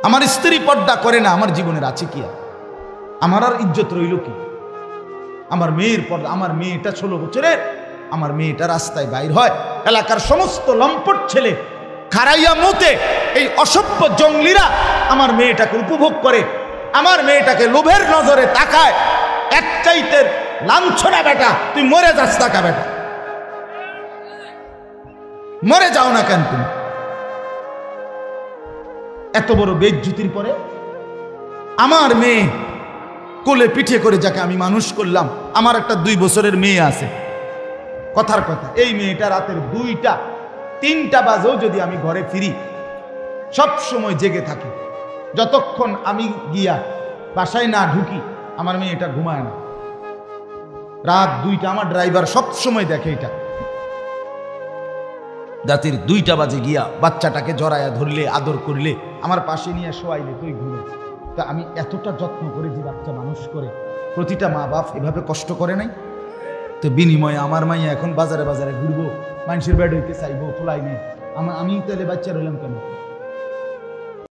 আমার স্ত্রী পর্দা করে না, আমার জীবনের আছে কি আর? আমার আর ইজ্জত রইল কি? আমার মেয়ের পর্দা, আমার মেয়েটা 16 বছরের, আমার মেয়েটা রাস্তায় বাইর হয়, এলাকার সমস্ত লম্পট ছেলে খারাইয়া মুতে, এই অসভ্য জঙ্গলিরা আমার মেয়েটাকে উপভোগ করে, আমার মেয়েটাকে লোভের নজরে তাকায়। এক চাইতে লাঞ্ছনা বেটা, তুই মরে যাস টাকা বেটা, মরে যাও না কেন তুমি? এত বড় বেইজ্জতির পরে আমার মেয়ে কোলে পিঠে করে, যাকে আমি মানুষ করলাম, আমার একটা 2 বছরের মেয়ে আছে, কথার কথা এই মেয়েটা রাতের 2টা 3টা বাজেও যদি আমি ঘরে ফিরি, সব সময় জেগে থাকি। যতক্ষণ আমি গিয়া বাসায় না ঢুকি, আমার মেয়েটা ঘুমায় না। রাত 2টা, আমার ড্রাইভার সব সময় দেখে এটা। রাতের 2টা বাজে গিয়া বাচ্চাটাকে জড়ায়া ধরলে, আদর করলে, আমার পাশে নিয়ে শোয়াইলে তুই ঘুমে। তা আমি এতটা যত্ন করে যে বাচ্চা মানুষ করে, প্রতিটা মা বাপ এভাবে কষ্ট করে নাই? তো বিনিময়ে আমার মাইয়া এখন বাজারে বাজারে ঘুরবো, মানুষের বেড হইতে চাইবো, তোলাই নেই। আমি তাহলে বাচ্চা রইলাম কেন?